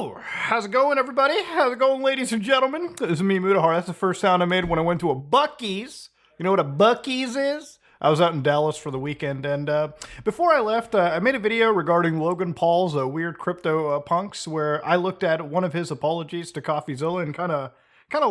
Yo, how's it going, everybody? How's it going, ladies and gentlemen? This is me, Mudahar. That's the first sound I made when I went to a Buc-ee's. You know what a Buc-ee's is? I was out in Dallas for the weekend, and before I left, I made a video regarding Logan Paul's weird crypto punks, where I looked at one of his apologies to CoffeeZilla and kind of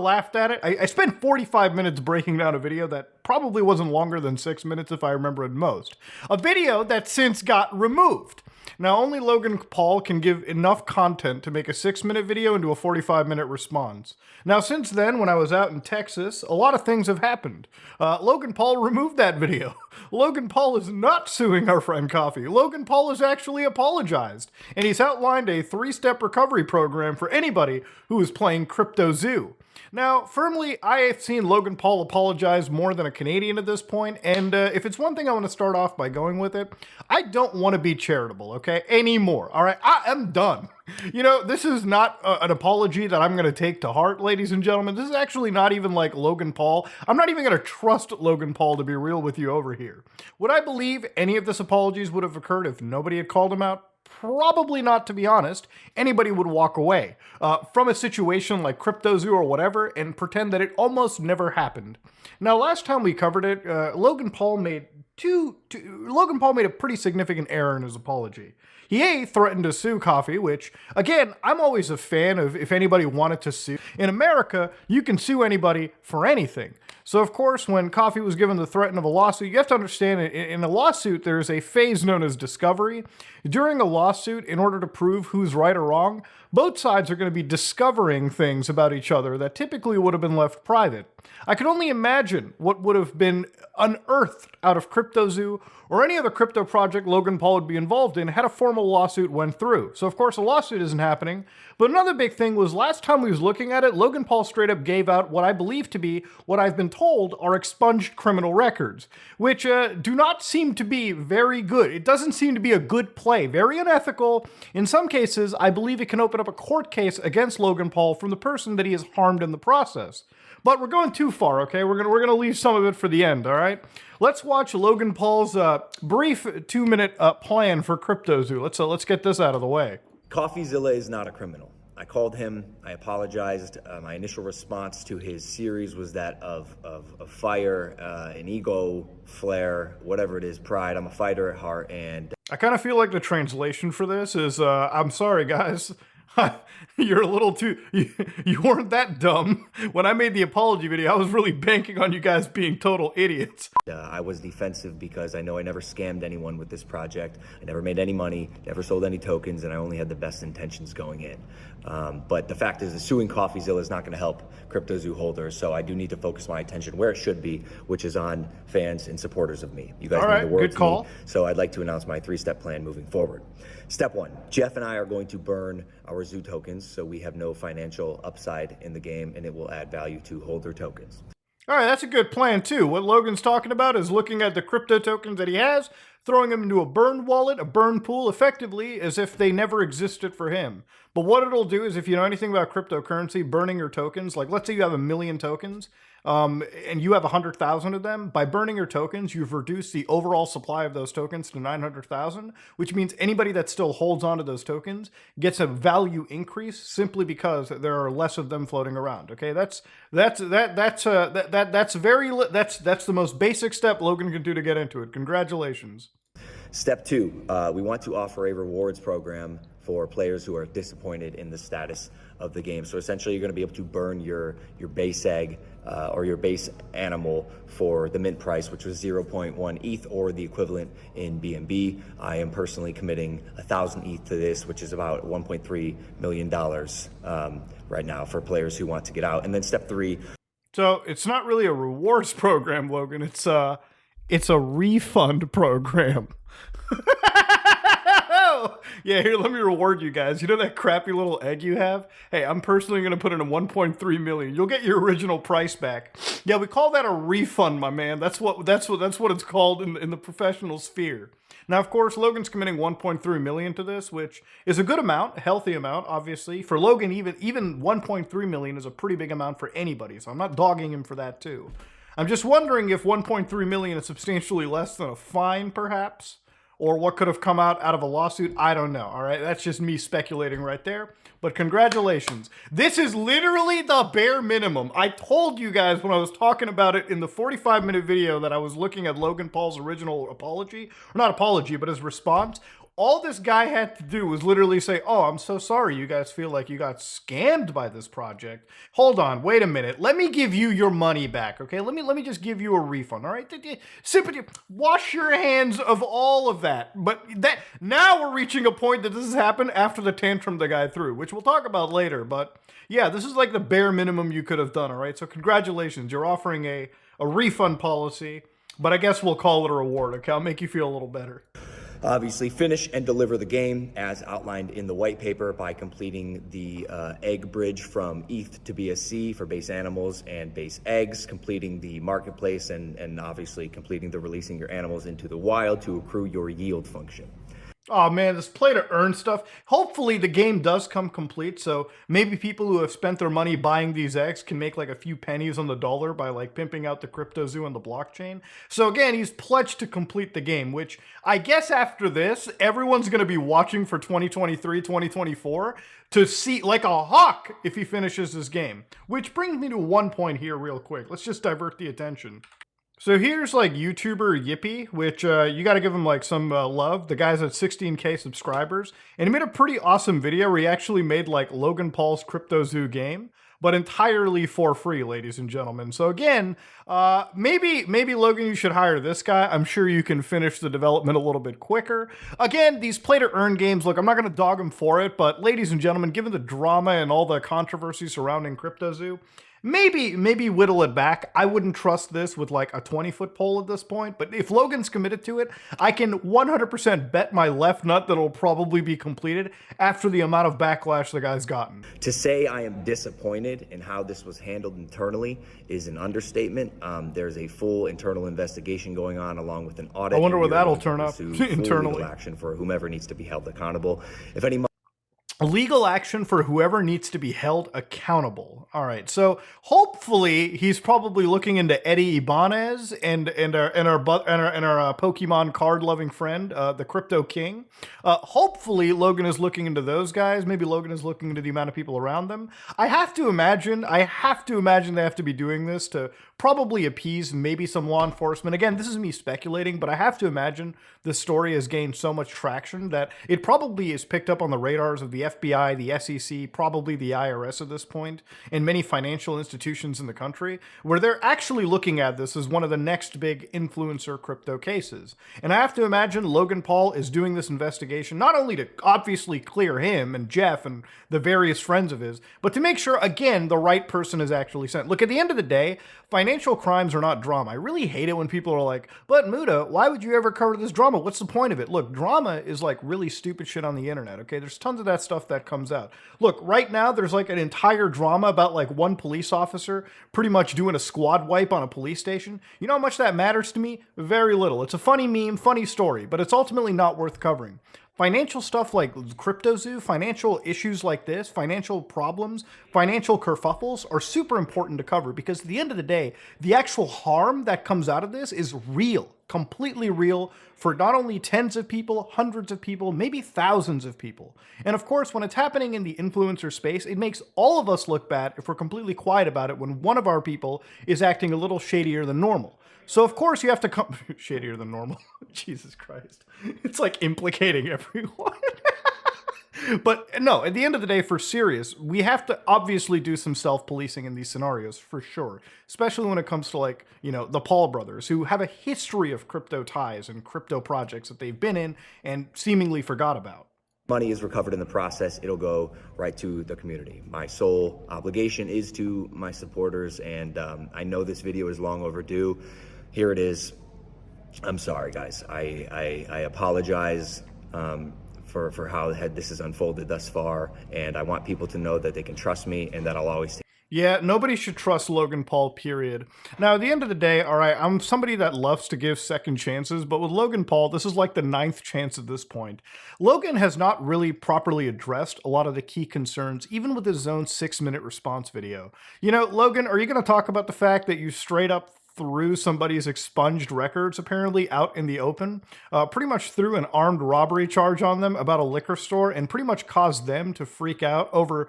laughed at it. I spent 45 minutes breaking down a video that probably wasn't longer than 6 minutes if I remember it most. A video that since got removed. Now, only Logan Paul can give enough content to make a 6-minute video into a 45-minute response. Now, since then, when I was out in Texas, a lot of things have happened. Logan Paul removed that video. Logan Paul is not suing our friend Coffee. Logan Paul has actually apologized, and he's outlined a 3-step recovery program for anybody who is playing Crypto Zoo. Now, firmly, I have seen Logan Paul apologize more than a Canadian at this point, and if it's one thing I want to start off by going with it, I don't want to be charitable, okay, anymore, all right? I am done. You know, this is not an apology that I'm going to take to heart, ladies and gentlemen. This is actually not even like Logan Paul. I'm not even going to trust Logan Paul to be real with you over here. Would I believe any of this apologies would have occurred if nobody had called him out? Probably not, to be honest. Anybody would walk away from a situation like Crypto Zoo or whatever and pretend that it almost never happened. Now, last time we covered it, Logan Paul made a pretty significant error in his apology. He threatened to sue Coffee, which, again, I'm always a fan of if anybody wanted to sue. In America, you can sue anybody for anything. So, of course, when Coffee was given the threat of a lawsuit, you have to understand in a lawsuit, there's a phase known as discovery. During a lawsuit, in order to prove who's right or wrong, both sides are going to be discovering things about each other that typically would have been left private. I can only imagine what would have been unearthed out of Crypto Zoo or any other crypto project Logan Paul would be involved in had a formal lawsuit went through. So, of course, a lawsuit isn't happening. But another big thing was last time we was looking at it, Logan Paul straight up gave out what I believe to be what I've been told are expunged criminal records, which do not seem to be very good. It doesn't seem to be a good play. Very unethical. In some cases, I believe it can open up a court case against Logan Paul from the person that he has harmed in the process. But we're going too far, okay? We're gonna leave some of it for the end, all right? Let's watch Logan Paul's brief 2-minute plan for Crypto Zoo. Let's get this out of the way. CoffeeZilla is not a criminal. I called him, I apologized. My initial response to his series was that of fire, an ego, flare, whatever it is, pride. I'm a fighter at heart, and I kind of feel like the translation for this is, I'm sorry, guys. You're a little too, you weren't that dumb. When I made the apology video, I was really banking on you guys being total idiots. I was defensive because I know I never scammed anyone with this project. I never made any money, never sold any tokens, and I only had the best intentions going in. But the fact is that suing CoffeeZilla is not going to help Crypto Zoo holders, so I do need to focus my attention where it should be, which is on fans and supporters of me. You guys mean the world good call. to me, so I'd like to announce my 3-step plan moving forward. Step 1, Jeff and I are going to burn our Zoo tokens so we have no financial upside in the game, and it will add value to holder tokens. All right, that's a good plan, too. What Logan's talking about is looking at the crypto tokens that he has, throwing them into a burn wallet, a burn pool, effectively as if they never existed for him. But what it'll do is, if you know anything about cryptocurrency, burning your tokens, like let's say you have 1 million tokens, and you have 100,000 of them, by burning your tokens, you've reduced the overall supply of those tokens to 900,000, which means anybody that still holds onto those tokens gets a value increase simply because there are less of them floating around. Okay, that's the most basic step Logan can do to get into it. Congratulations. Step 2, we want to offer a rewards program for players who are disappointed in the status of the game. So essentially, you're going to be able to burn your base egg or your base animal for the mint price, which was 0.1 ETH or the equivalent in BNB. I am personally committing 1,000 ETH to this, which is about $1.3 million right now for players who want to get out. And then step 3. So it's not really a rewards program, Logan. It's a refund program. Yeah, here, let me reward you guys. You know that crappy little egg you have? Hey, I'm personally going to put in a 1.3 million. You'll get your original price back. Yeah, we call that a refund, my man. That's what it's called in the professional sphere. Now, of course, Logan's committing 1.3 million to this, which is a good amount, a healthy amount, obviously. For Logan, even 1.3 million is a pretty big amount for anybody, so I'm not dogging him for that too. I'm just wondering if 1.3 million is substantially less than a fine, perhaps. or what could have come out of a lawsuit. I don't know. All right, that's just me speculating right there. But congratulations. This is literally the bare minimum. I told you guys when I was talking about it in the 45-minute video that I was looking at Logan Paul's original apology, or not apology, but his response. All this guy had to do was literally say, oh, I'm so sorry you guys feel like you got scammed by this project. Hold on, wait a minute. Let me give you your money back, okay? Let me just give you a refund, all right? Wash your hands of all of that. But that now we're reaching a point that this has happened after the tantrum the guy threw, which we'll talk about later. But yeah, this is like the bare minimum you could have done, all right? So congratulations, you're offering a refund policy, but I guess we'll call it a reward, okay? I'll make you feel a little better. Obviously, finish and deliver the game as outlined in the white paper by completing the egg bridge from ETH to BSC for base animals and base eggs, completing the marketplace, and obviously completing the releasing your animals into the wild to accrue your yield function. Oh man, this play to earn stuff. Hopefully the game does come complete, so maybe people who have spent their money buying these eggs can make like a few pennies on the dollar by like pimping out the crypto zoo and the blockchain. So again, he's pledged to complete the game, which I guess after this, everyone's going to be watching for 2023, 2024 to see like a hawk if he finishes this game. Which brings me to one point here real quick. Let's just divert the attention. So here's like YouTuber Yippee, which you got to give him like some love. The guy's at 16K subscribers, and he made a pretty awesome video where he actually made like Logan Paul's Crypto Zoo game, but entirely for free, ladies and gentlemen. So again, maybe Logan, you should hire this guy. I'm sure you can finish the development a little bit quicker. Again, these play to earn games, look, I'm not going to dog him for it, but ladies and gentlemen, given the drama and all the controversy surrounding Crypto Zoo, maybe whittle it back. I wouldn't trust this with like a 20-foot pole at this point, but if Logan's committed to it, I can 100% bet my left nut that it'll probably be completed after the amount of backlash the guy's gotten. To say I am disappointed in how this was handled internally is an understatement. There's a full internal investigation going on along with an audit. I wonder what that'll turn up internally. Legal action for whomever needs to be held accountable. If any legal action for whoever needs to be held accountable. All right, so hopefully he's probably looking into Eddie Ibanez and our Pokemon card loving friend, the Crypto King. Hopefully Logan is looking into those guys. Maybe Logan is looking into the amount of people around them. I have to imagine they have to be doing this to probably appease maybe some law enforcement. Again, this is me speculating, but I have to imagine this story has gained so much traction that it probably is picked up on the radars of the FBI, the SEC, probably the IRS at this point, and many financial institutions in the country, where they're actually looking at this as one of the next big influencer crypto cases. And I have to imagine Logan Paul is doing this investigation not only to obviously clear him and Jeff and the various friends of his, but to make sure, again, the right person is actually sent. Look, at the end of the day, financial crimes are not drama. I really hate it when people are like, but Muda, why would you ever cover this drama? What's the point of it? Look, drama is like really stupid shit on the internet, okay? There's tons of that stuff that comes out. Look, right now there's like an entire drama about like one police officer pretty much doing a squad wipe on a police station. You know how much that matters to me? Very little. It's a funny meme, funny story, but it's ultimately not worth covering. Financial stuff like Crypto Zoo, financial issues like this, financial problems, financial kerfuffles are super important to cover because at the end of the day, the actual harm that comes out of this is real, completely real for not only tens of people, hundreds of people, maybe thousands of people. And of course, when it's happening in the influencer space, it makes all of us look bad if we're completely quiet about it when one of our people is acting a little shadier than normal. So of course you have to come shadier than normal. Jesus Christ. It's like implicating everyone. But no, at the end of the day, for serious, we have to obviously do some self-policing in these scenarios for sure. Especially when it comes to like, you know, the Paul brothers who have a history of crypto ties and crypto projects that they've been in and seemingly forgot about. Money is recovered in the process, it'll go right to the community. My sole obligation is to my supporters, and I know this video is long overdue. Here it is. I'm sorry, guys. I apologize for how this has unfolded thus far, and I want people to know that they can trust me and that I'll always take. Yeah, nobody should trust Logan Paul, period. Now, at the end of the day, all right, I'm somebody that loves to give second chances, but with Logan Paul, this is like the 9th chance at this point. Logan has not really properly addressed a lot of the key concerns, even with his own 6-minute response video. You know, Logan, are you going to talk about the fact that you straight up threw somebody's expunged records apparently out in the open, pretty much threw an armed robbery charge on them about a liquor store and pretty much caused them to freak out over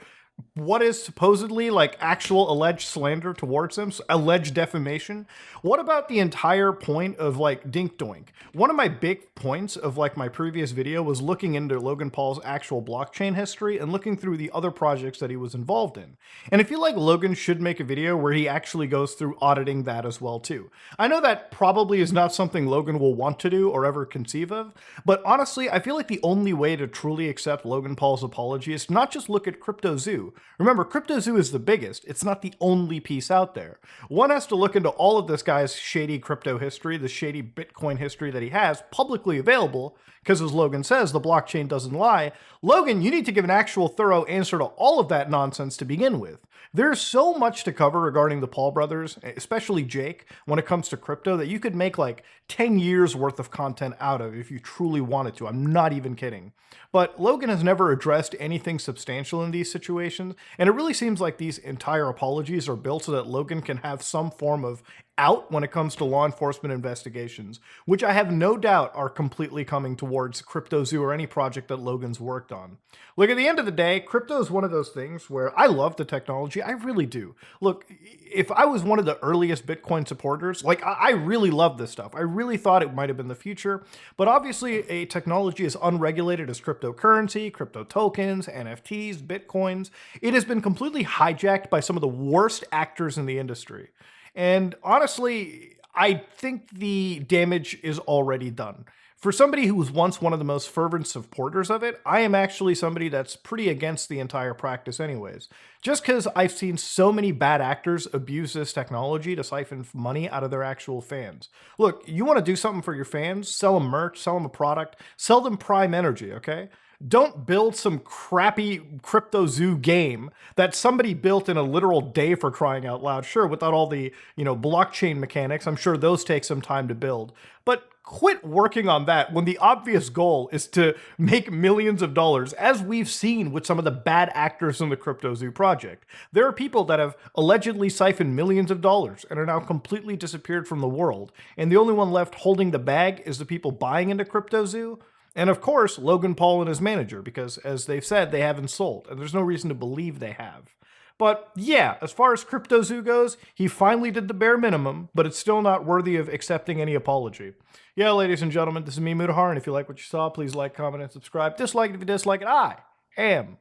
what is supposedly like actual alleged slander towards him, alleged defamation. What about the entire point of like Dink Doink? One of my big points of like my previous video was looking into Logan Paul's actual blockchain history and looking through the other projects that he was involved in. And I feel like Logan should make a video where he actually goes through auditing that as well too. I know that probably is not something Logan will want to do or ever conceive of, but honestly, I feel like the only way to truly accept Logan Paul's apology is to not just look at CryptoZoo. Remember, CryptoZoo is the biggest. It's not the only piece out there. One has to look into all of this guy's shady crypto history, the shady Bitcoin history that he has publicly available, because as Logan says, the blockchain doesn't lie. Logan, you need to give an actual thorough answer to all of that nonsense to begin with. There's so much to cover regarding the Paul brothers, especially Jake, when it comes to crypto, that you could make like 10 years worth of content out of if you truly wanted to. I'm not even kidding. But Logan has never addressed anything substantial in these situations, and it really seems like these entire apologies are built so that Logan can have some form of out when it comes to law enforcement investigations, which I have no doubt are completely coming towards CryptoZoo or any project that Logan's worked on. Look, at the end of the day, crypto is one of those things where I love the technology. I really do. Look, if I was one of the earliest Bitcoin supporters, like I really love this stuff. I really thought it might have been the future, but obviously a technology as unregulated as cryptocurrency, crypto tokens, NFTs, Bitcoins, it has been completely hijacked by some of the worst actors in the industry. And honestly, I think the damage is already done. For somebody who was once one of the most fervent supporters of it, I am actually somebody that's pretty against the entire practice anyways. Just because I've seen so many bad actors abuse this technology to siphon money out of their actual fans. Look, you want to do something for your fans? Sell them merch, sell them a product, sell them Prime Energy, okay? Don't build some crappy CryptoZoo game that somebody built in a literal day, for crying out loud. Sure, without all the, blockchain mechanics, I'm sure those take some time to build. But quit working on that when the obvious goal is to make millions of dollars, as we've seen with some of the bad actors in the CryptoZoo project. There are people that have allegedly siphoned millions of dollars and are now completely disappeared from the world. And the only one left holding the bag is the people buying into CryptoZoo. And of course, Logan Paul and his manager, because as they've said, they haven't sold, and there's no reason to believe they have. But yeah, as far as CryptoZoo goes, he finally did the bare minimum, but it's still not worthy of accepting any apology. Yeah, ladies and gentlemen, this is me, Mutahar, and if you like what you saw, please like, comment, and subscribe. Dislike it if you dislike it. I am